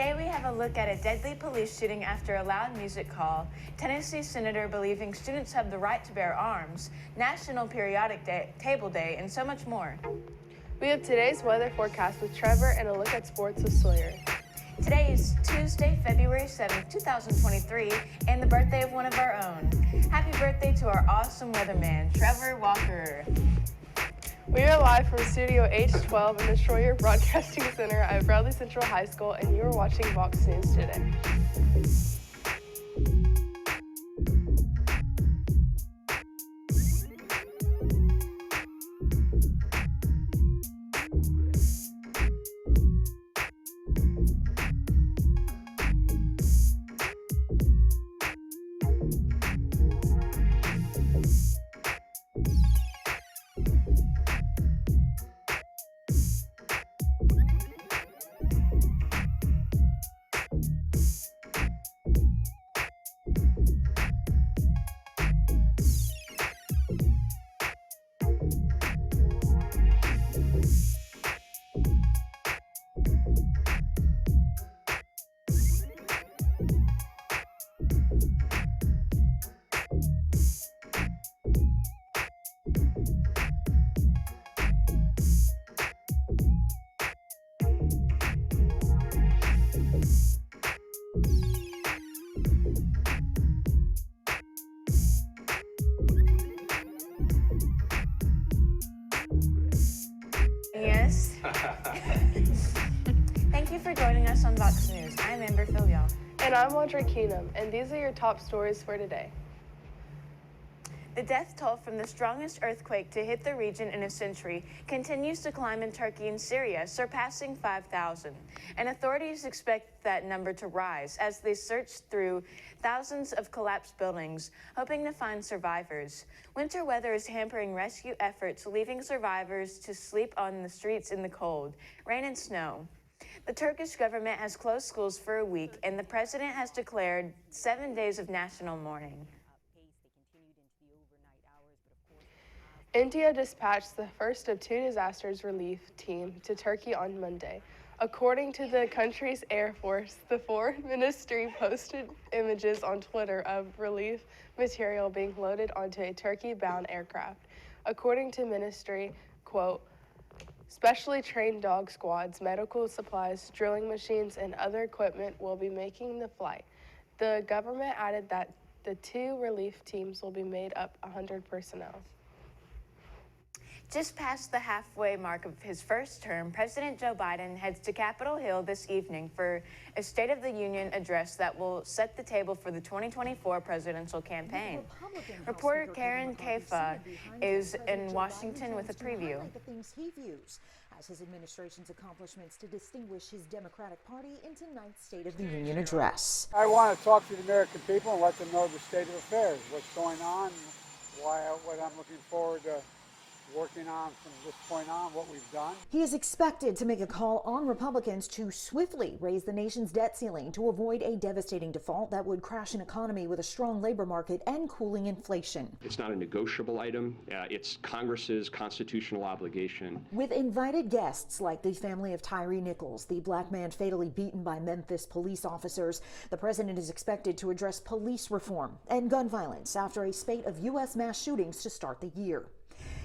Today we have a look at a deadly police shooting after a loud music call, Tennessee Senator believing students have the right to bear arms, National Periodic Table Day, and so much more. We have today's weather forecast with Trevor and a look at sports with Sawyer. Today is Tuesday, February 7th, 2023, and the birthday of one of our own. Happy birthday to our awesome weatherman, Trevor Walker. We are live from Studio H12 in the Shroyer Broadcasting Center at Bradley Central High School, and you are watching VOX News Today. Yes. Thank you for joining us on VOX News. I'm Amber Filial. And I'm Audrey Keenum, and these are your top stories for today. The death toll from the strongest earthquake to hit the region in a century continues to climb in Turkey and Syria, surpassing 5,000. And authorities expect that number to rise as they search through thousands of collapsed buildings, hoping to find survivors. Winter weather is hampering rescue efforts, leaving survivors to sleep on the streets in the cold, rain and snow. The Turkish government has closed schools for a week, and the president has declared 7 days of national mourning. India dispatched the first of 2 disasters relief teams to Turkey on Monday. According to the country's Air Force, the foreign ministry posted images on Twitter of relief material being loaded onto a Turkey-bound aircraft. According to ministry, quote, specially trained dog squads, medical supplies, drilling machines, and other equipment will be making the flight. The government added that the 2 relief teams will be made up 100 personnel. Just past the halfway mark of his first term, President Joe Biden heads to Capitol Hill this evening for a State of the Union address that will set the table for the 2024 presidential campaign. Reporter Karen Kaifa is in Washington with a preview. The things he views as his administration's accomplishments to distinguish his Democratic Party in tonight's State of the Union address. I want to talk to the American people and let them know the state of affairs, what's going on, what I'm looking forward to working on from this point on, what we've done. He is expected to make a call on Republicans to swiftly raise the nation's debt ceiling to avoid a devastating default that would crash an economy with a strong labor market and cooling inflation. It's not a negotiable item. It's Congress's constitutional obligation. With invited guests like the family of Tyree Nichols, the black man fatally beaten by Memphis police officers, the president is expected to address police reform and gun violence after a spate of U.S. mass shootings to start the year.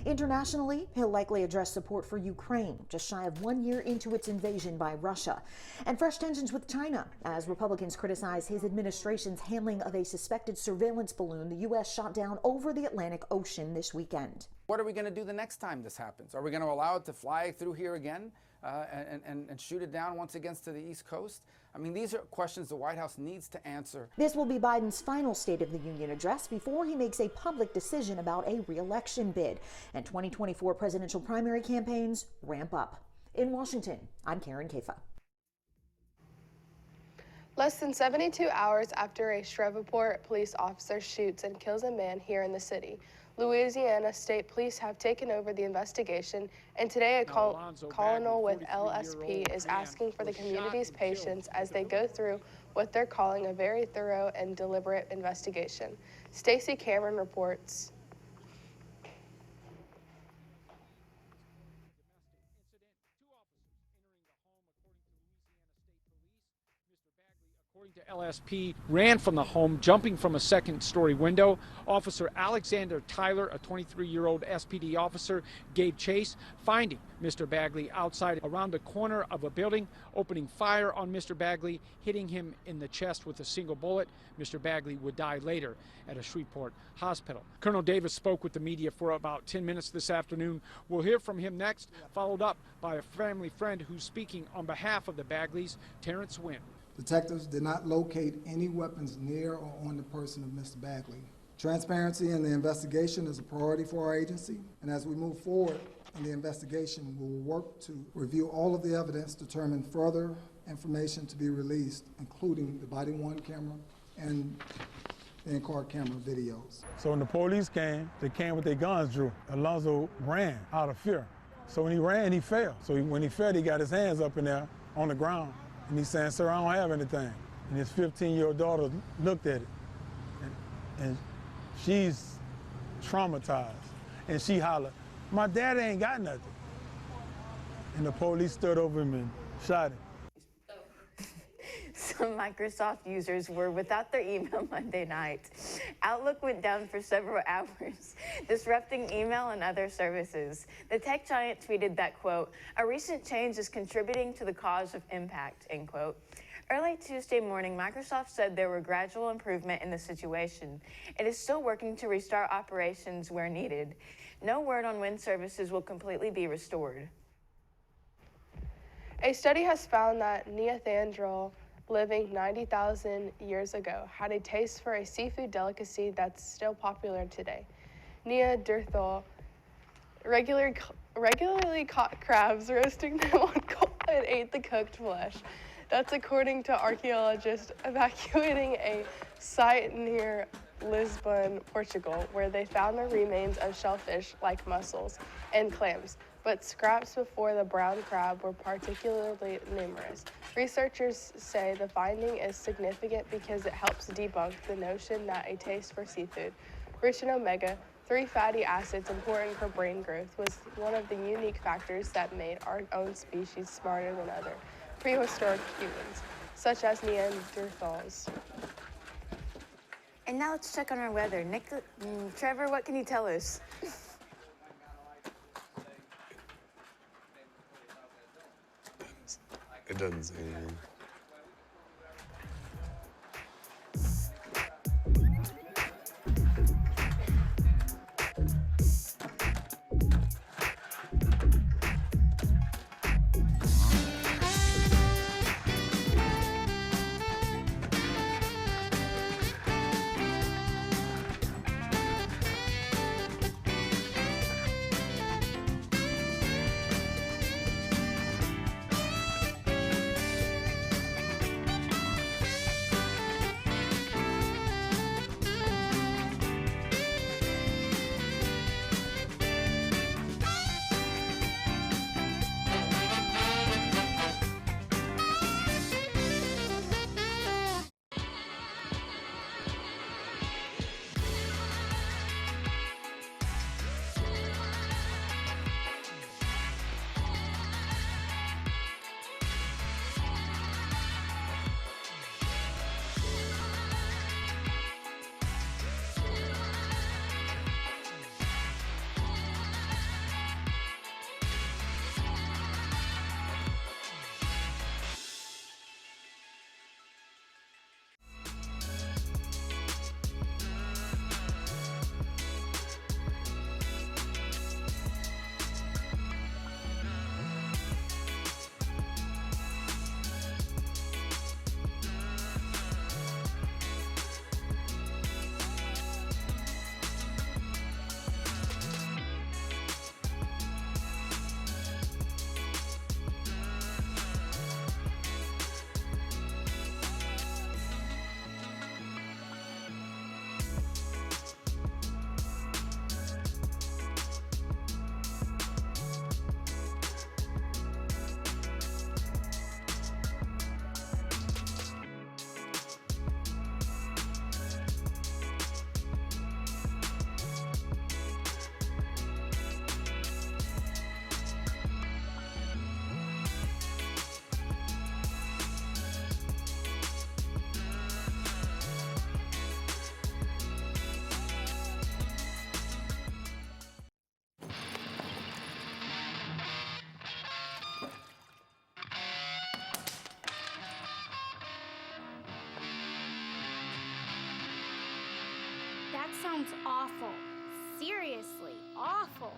Internationally, he'll likely address support for Ukraine, just shy of 1 year into its invasion by Russia, and fresh tensions with China as Republicans criticize his administration's handling of a suspected surveillance balloon the U.S. shot down over the Atlantic Ocean this weekend. What are we going to do the next time this happens? Are we going to allow it to fly through here again and shoot it down once again to the East Coast? I mean, these are questions the White House needs to answer. This will be Biden's final State of the Union address before he makes a public decision about a re-election bid. And 2024 presidential primary campaigns ramp up. In Washington, I'm Karen Kaifa. Less than 72 hours after a Shreveport police officer shoots and kills a man here in the city, Louisiana State Police have taken over the investigation, and today a colonel with LSP is asking for the community's patience as they go through what they're calling a very thorough and deliberate investigation. Stacey Cameron reports. According to LSP, ran from the home, jumping from a second-story window. Officer Alexander Tyler, a 23-year-old SPD officer, gave chase, finding Mr. Bagley outside around the corner of a building, opening fire on Mr. Bagley, hitting him in the chest with a single bullet. Mr. Bagley would die later at a Shreveport hospital. Colonel Davis spoke with the media for about 10 minutes this afternoon. We'll hear from him next, followed up by a family friend who's speaking on behalf of the Bagleys, Terrence Wynn. Detectives did not locate any weapons near or on the person of Mr. Bagley. Transparency in the investigation is a priority for our agency, and as we move forward in the investigation, we will work to review all of the evidence, determine further information to be released, including the body-worn camera and the in-car camera videos. So when the police came, they came with their guns drew. Alonzo ran out of fear. So when he ran, he fell. So when he fell, he got his hands up in there on the ground. And he's saying, "Sir, I don't have anything." And his 15-year-old daughter looked at it, and she's traumatized. And she hollered, "My dad ain't got nothing." And the police stood over him and shot him. Some Microsoft users were without their email Monday night. Outlook went down for several hours, disrupting email and other services. The tech giant tweeted that, quote, "A recent change is contributing to the cause of impact," end quote. Early Tuesday morning, Microsoft said there were gradual improvement in the situation. It is still working to restart operations where needed. No word on when services will completely be restored. A study has found that Neanderthals living 90,000 years ago had a taste for a seafood delicacy that's still popular today. Neanderthal regularly caught crabs, roasting them on coal, and ate the cooked flesh. That's according to archaeologists evacuating a site near Lisbon, Portugal, where they found the remains of shellfish like mussels and clams, but scraps before the brown crab were particularly numerous. Researchers say the finding is significant because it helps debunk the notion that a taste for seafood, rich in omega-3 fatty acids important for brain growth, was one of the unique factors that made our own species smarter than other prehistoric humans, such as Neanderthals. And now let's check on our weather. Trevor, what can you tell us? It doesn't say anything. sounds awful. Seriously, awful.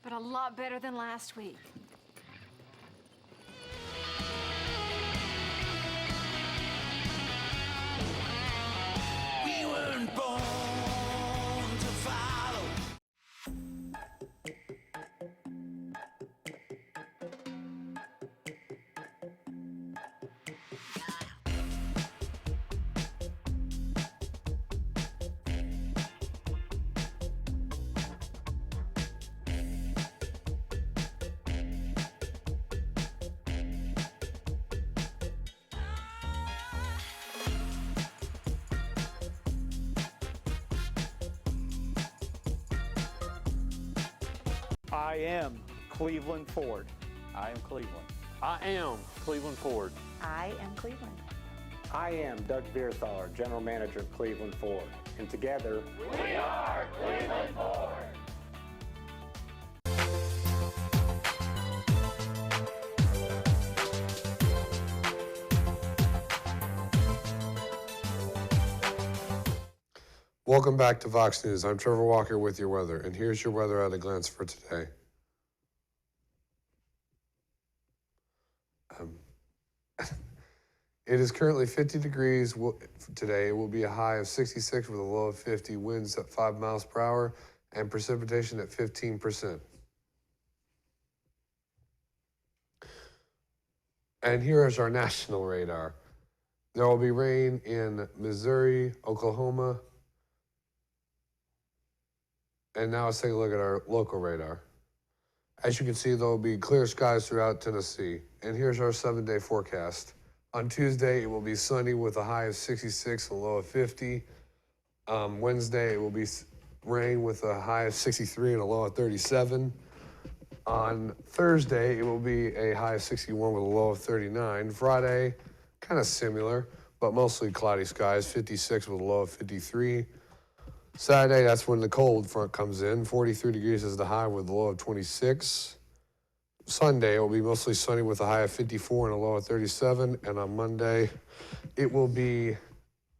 But a lot better than last week. We weren't born to follow. I am Cleveland Ford. I am Cleveland. I am Cleveland Ford. I am Cleveland. I am Doug Vierthaler, General Manager of Cleveland Ford. And together, we are Cleveland Ford. Welcome back to Vox News. I'm Trevor Walker with your weather, and here's your weather at a glance for today. It is currently 50 degrees today. It will be a high of 66 with a low of 50, winds at 5 miles per hour, and precipitation at 15%. And here is our national radar. There will be rain in Missouri, Oklahoma, and now let's take a look at our local radar. As you can see, there will be clear skies throughout Tennessee. And here's our 7-day forecast. On Tuesday, it will be sunny with a high of 66 and a low of 50. Wednesday, it will be rain with a high of 63 and a low of 37. On Thursday, it will be a high of 61 with a low of 39. Friday, kind of similar, but mostly cloudy skies, 56 with a low of 53. Saturday, that's when the cold front comes in. 43 degrees is the high with a low of 26. Sunday, it will be mostly sunny with a high of 54 and a low of 37. And on Monday, it will be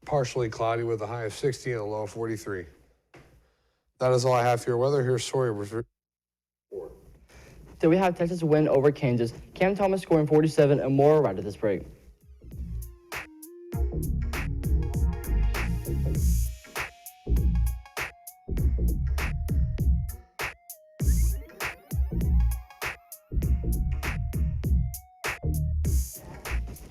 partially cloudy with a high of 60 and a low of 43. That is all I have for your weather. Here's Sawyer. So we have Texas win over Kansas. Cam Thomas scoring 47 and more right at this break.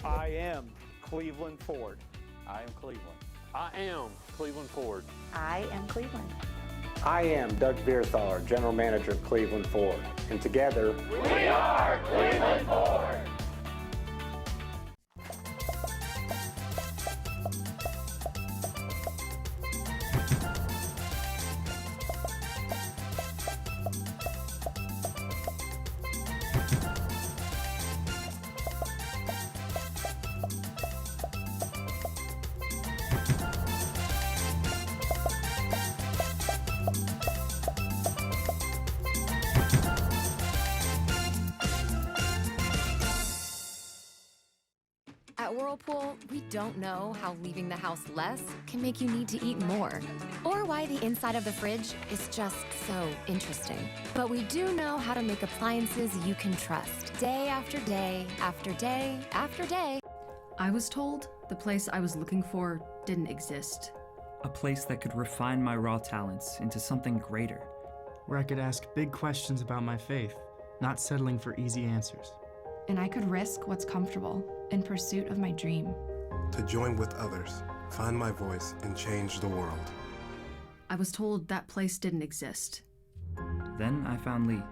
I am Cleveland Ford. I am Cleveland. I am Cleveland Ford. I am Cleveland. I am Doug Vierthaler, General Manager of Cleveland Ford. And together, we are Cleveland Ford. At Whirlpool, we don't know how leaving the house less can make you need to eat more, or why the inside of the fridge is just so interesting. But we do know how to make appliances you can trust, day after day, after day, after day. I was told the place I was looking for didn't exist. A place that could refine my raw talents into something greater. Where I could ask big questions about my faith, not settling for easy answers. And I could risk what's comfortable in pursuit of my dream. To join with others, find my voice, and change the world. I was told that place didn't exist. Then I found Lee.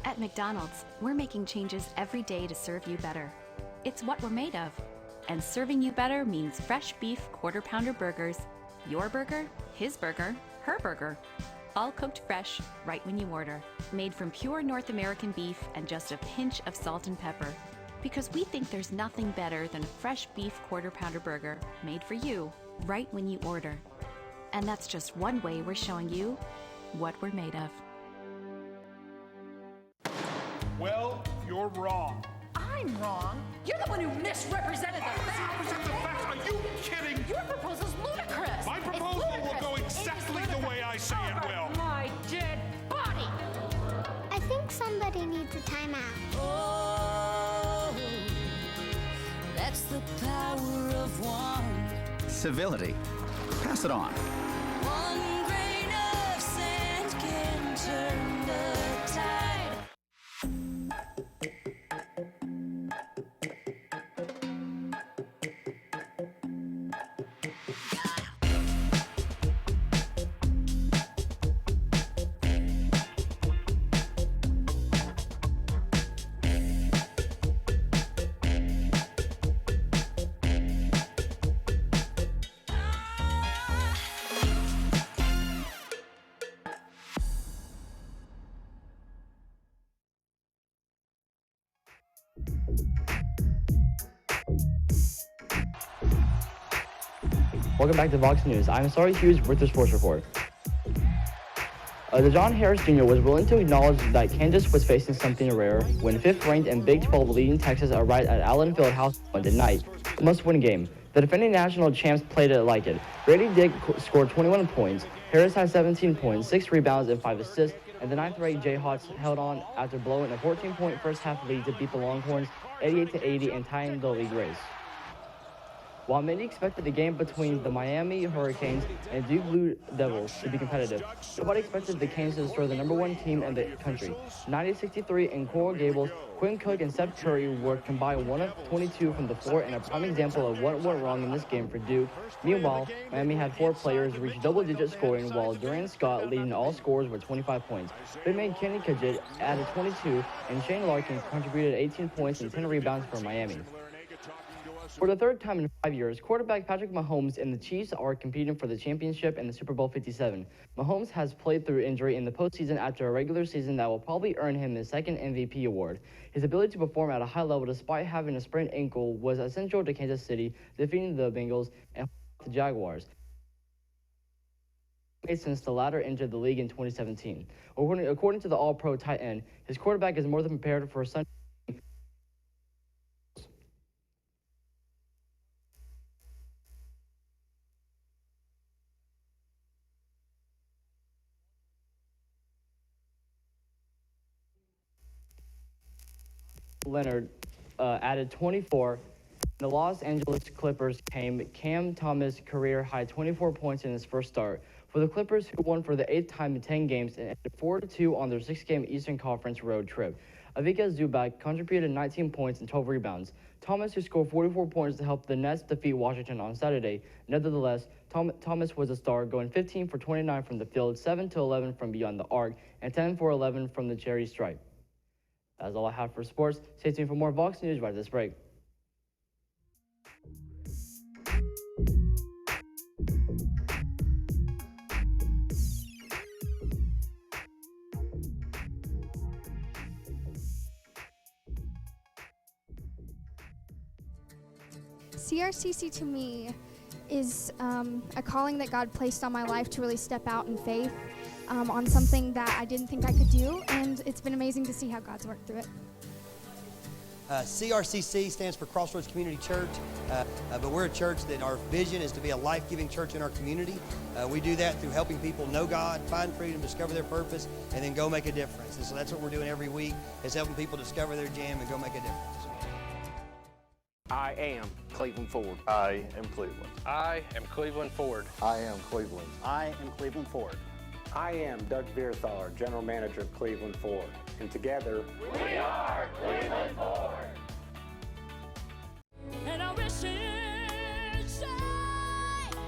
At McDonald's, we're making changes every day to serve you better. It's what we're made of. And serving you better means fresh beef quarter-pounder burgers. Your burger, his burger, her burger. All cooked fresh, right when you order. Made from pure North American beef and just a pinch of salt and pepper. Because we think there's nothing better than a fresh beef quarter-pounder burger made for you, right when you order. And that's just one way we're showing you what we're made of. Well, you're wrong. I I'm wrong. You're the one who misrepresented the facts. Are you kidding? Your proposal's ludicrous. My proposal will go exactly the way I say it will. My dead body. I think somebody needs a timeout. Oh, that's the power of one. Civility. Pass it on. One grain of sand can turn the tide. Welcome back to Vox News. I'm Sorry Hughes with the Sports Report. DeJohn Harris Jr. was willing to acknowledge that Kansas was facing something rare when 5th-ranked and Big 12 leading Texas arrived at Allen Fieldhouse Monday night. A must-win game. The defending national champs played it like it. Grady Dick scored 21 points. Harris had 17 points, 6 rebounds, and 5 assists. And the 9th-ranked Jayhawks held on after blowing a 14-point first-half lead to beat the Longhorns 88-80 and tying the league race. While many expected the game between the Miami Hurricanes and Duke Blue Devils to be competitive, nobody expected the Canes to destroy the #1 team in the country. 90-63 in Coral Gables, Quinn Cook and Steph Curry were combined 1 of 22 from the floor and a prime example of what went wrong in this game for Duke. Meanwhile, Miami had 4 players reach double-digit scoring, while Durant Scott leading all scorers with 25 points. Big man Kenny Kajit added 22, and Shane Larkin contributed 18 points and 10 rebounds for Miami. For the 3rd time in 5 years, quarterback Patrick Mahomes and the Chiefs are competing for the championship in the Super Bowl 57. Mahomes has played through injury in the postseason after a regular season that will probably earn him his 2nd MVP award. His ability to perform at a high level despite having a sprained ankle was essential to Kansas City defeating the Bengals and the Jaguars since the latter entered the league in 2017. According to the All-Pro tight end, his quarterback is more than prepared for Sunday. Leonard added 24. The Los Angeles Clippers Cam Thomas career-high 24 points in his first start. For the Clippers, who won for the 8th time in 10 games and ended 4-2 on their 6-game Eastern Conference road trip. Avika Zubac contributed 19 points and 12 rebounds. Thomas, who scored 44 points to help the Nets defeat Washington on Saturday. Nevertheless, Thomas was a star, going 15 for 29 from the field, 7-11 from beyond the arc, and 10 for 11 from the charity stripe. That's all I have for sports. Stay tuned for more Vox News right after this break. CRCC to me is a calling that God placed on my life to really step out in faith on something that I didn't think I could do, and it's been amazing to see how God's worked through it. CRCC stands for Crossroads Community Church, but we're a church that our vision is to be a life-giving church in our community. We do that through helping people know God, find freedom, discover their purpose, and then go make a difference. And so that's what we're doing every week, is helping people discover their jam and go make a difference. I am Cleveland Ford. I am Cleveland. I am Cleveland Ford. I am Cleveland. I am Cleveland Ford. I am Doug Vierthaler, General Manager of Cleveland Ford. And together, we are Cleveland Ford. And I wish it joy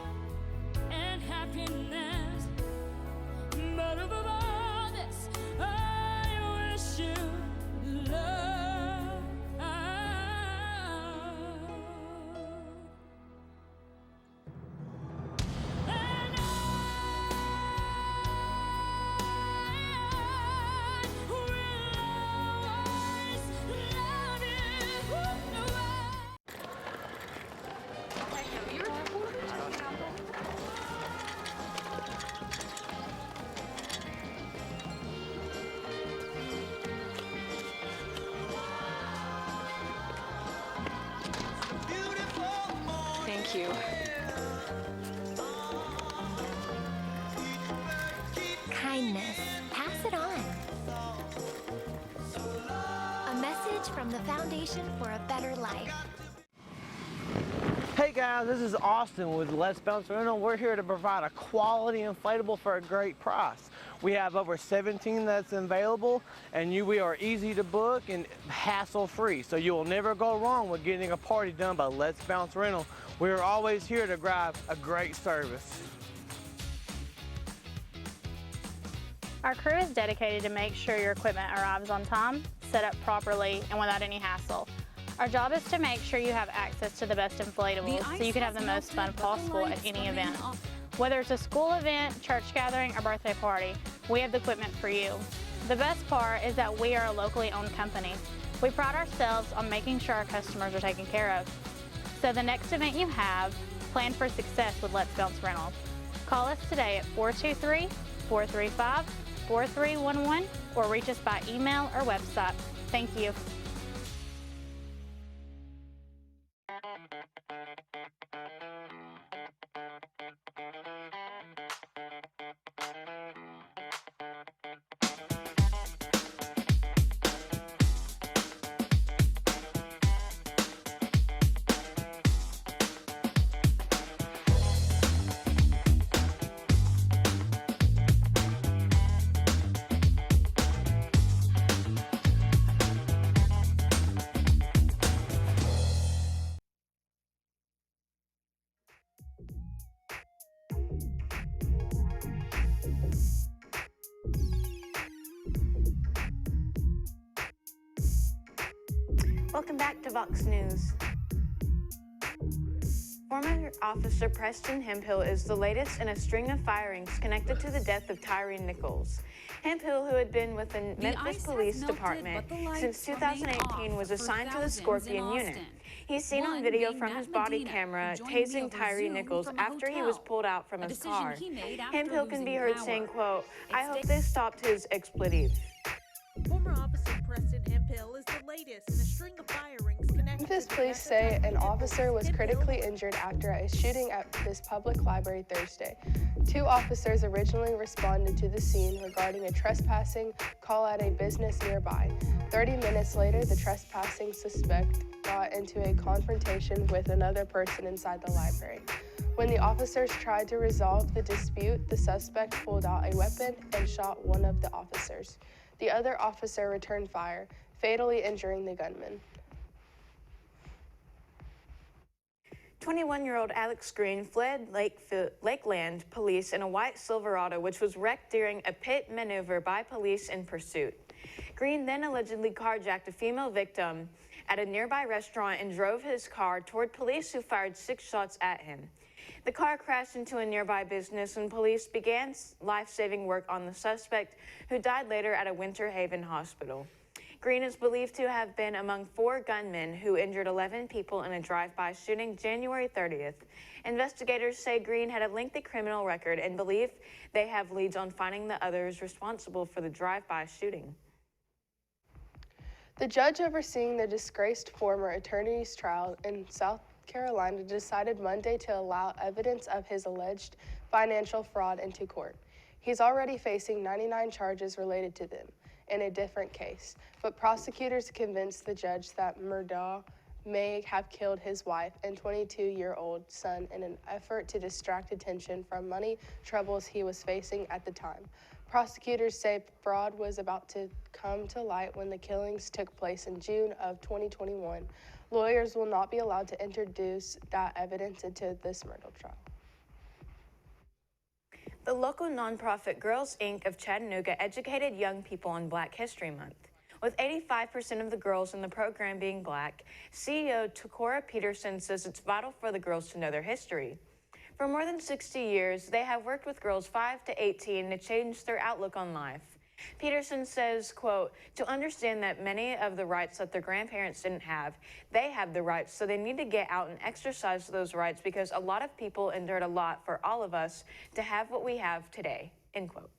and happiness. But above all this, I wish you love. Thank you. Kindness. Pass it on. A message from the Foundation for a Better Life. Hey guys, this is Austin with Let's Bounce Rental. We're here to provide a quality inflatable for a great price. We have over 17 that's available, and we are easy to book and hassle-free, so you will never go wrong with getting a party done by Let's Bounce Rental. We are always here to provide a great service. Our crew is dedicated to make sure your equipment arrives on time, set up properly, and without any hassle. Our job is to make sure you have access to the best inflatables so you can have the most fun possible at any event. Whether it's a school event, church gathering, or birthday party, we have the equipment for you. The best part is that we are a locally owned company. We pride ourselves on making sure our customers are taken care of. So the next event you have, plan for success with Let's Bounce Rental. Call us today at 423-435-4311 or reach us by email or website. Thank you. Welcome back to Vox News. Former Officer Preston Hemphill is the latest in a string of firings connected to the death of Tyree Nichols. Hemphill, who had been with the Memphis Police Department since 2018, was assigned to the Scorpion unit. He's seen on video from his body camera tasing Tyree Nichols after he was pulled out from his car. Hemphill can be heard saying, quote, "I hope this stopped his expletive." Former Officer Preston Hemphill is the latest in a string of firings connected. Memphis police say an officer was critically injured after a shooting at this public library Thursday. 2 officers originally responded to the scene regarding a trespassing call at a business nearby. 30 minutes later, the trespassing suspect got into a confrontation with another person inside the library. When the officers tried to resolve the dispute, the suspect pulled out a weapon and shot one of the officers. The other officer returned fire, fatally injuring the gunman. 21-year-old Alex Green fled Lakeland police in a white Silverado, which was wrecked during a pit maneuver by police in pursuit. Green then allegedly carjacked a female victim at a nearby restaurant and drove his car toward police, who fired 6 shots at him. The car crashed into a nearby business and police began life-saving work on the suspect, who died later at a Winter Haven hospital. Green is believed to have been among 4 gunmen who injured 11 people in a drive-by shooting January 30th. Investigators say Green had a lengthy criminal record and believe they have leads on finding the others responsible for the drive-by shooting. The judge overseeing the disgraced former attorney's trial in South Carolina decided Monday to allow evidence of his alleged financial fraud into court. He's already facing 99 charges related to them in a different case, but prosecutors convinced the judge that Murdaugh may have killed his wife and 22-year-old son in an effort to distract attention from money troubles he was facing at the time. Prosecutors say fraud was about to come to light when the killings took place in June of 2021. Lawyers will not be allowed to introduce that evidence into this murder trial. The local nonprofit Girls Inc. of Chattanooga educated young people on Black History Month. With 85% of the girls in the program being Black, CEO Takora Peterson says it's vital for the girls to know their history. For more than 60 years, they have worked with girls 5 to 18 to change their outlook on life. Peterson says, quote, "To understand that many of the rights that their grandparents didn't have, they have the rights, so they need to get out and exercise those rights because a lot of people endured a lot for all of us to have what we have today," end quote.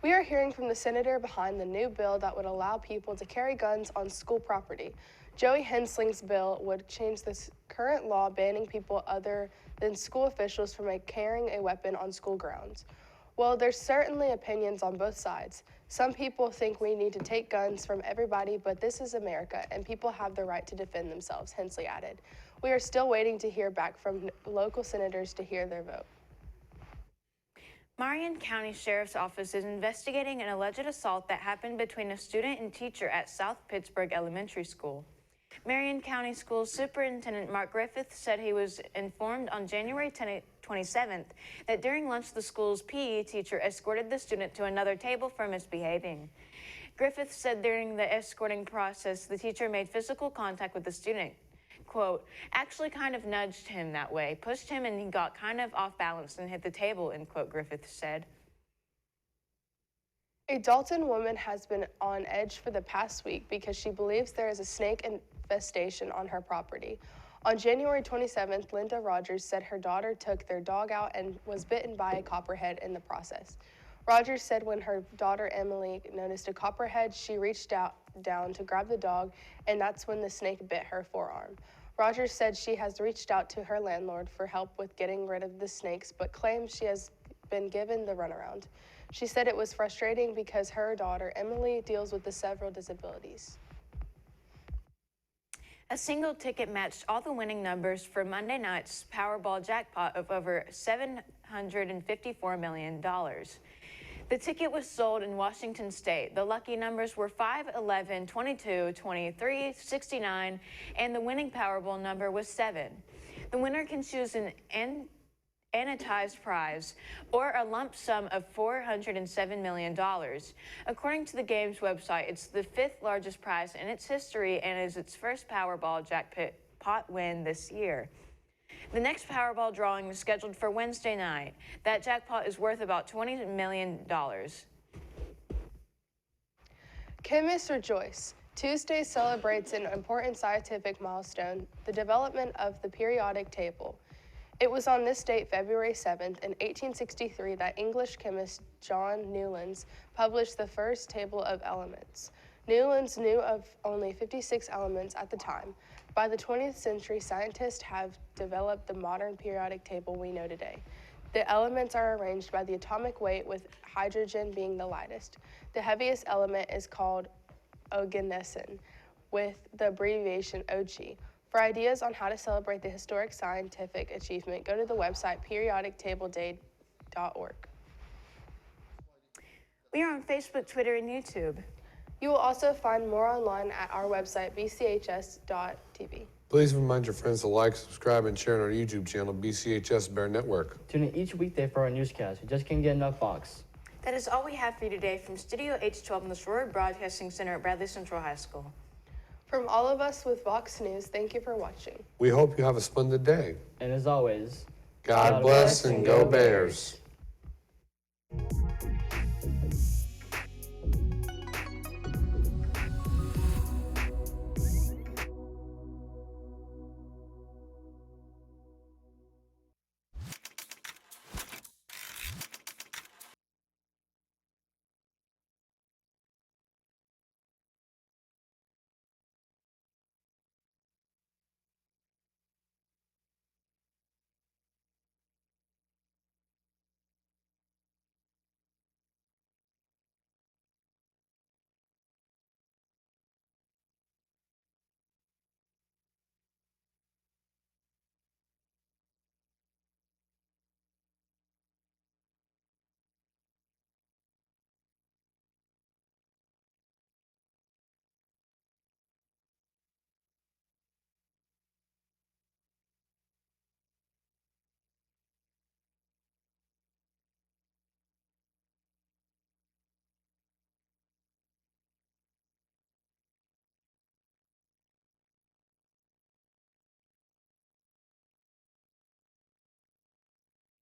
We are hearing from the senator behind the new bill that would allow people to carry guns on school property. Joey Hensling's bill would change this current law banning people other than school officials from carrying a weapon on school grounds. Well, there's certainly opinions on both sides. Some people think we need to take guns from everybody, but this is America, and people have the right to defend themselves, Hensley added. We are still waiting to hear back from local senators to hear their vote. Marion County Sheriff's Office is investigating an alleged assault that happened between a student and teacher at South Pittsburgh Elementary School. Marion County School Superintendent Mark Griffith said he was informed on January 27th that during lunch the school's PE teacher escorted the student to another table for misbehaving. Griffith said during the escorting process the teacher made physical contact with the student. Quote, actually kind of nudged him that way, pushed him, and he got kind of off balance and hit the table, end quote, Griffith said. A Dalton woman has been on edge for the past week because she believes there is a snake infestation on her property. On January 27th, Linda Rogers said her daughter took their dog out and was bitten by a copperhead in the process. Rogers said when her daughter Emily noticed a copperhead, she reached down to grab the dog, and that's when the snake bit her forearm. Rogers said she has reached out to her landlord for help with getting rid of the snakes, but claims she has been given the runaround. She said it was frustrating because her daughter Emily deals with several disabilities. A single ticket matched all the winning numbers for Monday night's Powerball jackpot of over $754 million. The ticket was sold in Washington State. The lucky numbers were 5, 11, 22, 23, 69, and the winning Powerball number was 7. The winner can choose an annuitized prize or a lump sum of $407 million. According to the game's website, it's the 5th largest prize in its history and is its first Powerball jackpot win this year. The next Powerball drawing is scheduled for Wednesday night. That jackpot is worth about $20 million. Chemists rejoice. Tuesday celebrates an important scientific milestone, the development of the periodic table. It was on this date, February 7th, in 1863, that English chemist John Newlands published the first table of elements. Newlands knew of only 56 elements at the time. By the 20th century, scientists have developed the modern periodic table we know today. The elements are arranged by the atomic weight, with hydrogen being the lightest. The heaviest element is called oganesson, with the abbreviation OG. For ideas on how to celebrate the historic scientific achievement, go to the website periodictableday.org. We are on Facebook, Twitter, and YouTube. You will also find more online at our website, BCHS.TV. Please remind your friends to like, subscribe, and share on our YouTube channel, BCHS Bear Network. Tune in each weekday for our newscast. We just can't get enough Fox. That is all we have for you today from Studio H12 in the Shroyer Broadcasting Center at Bradley Central High School. From all of us with Vox News, thank you for watching. We hope you have a splendid day. And as always, God bless and go Bears.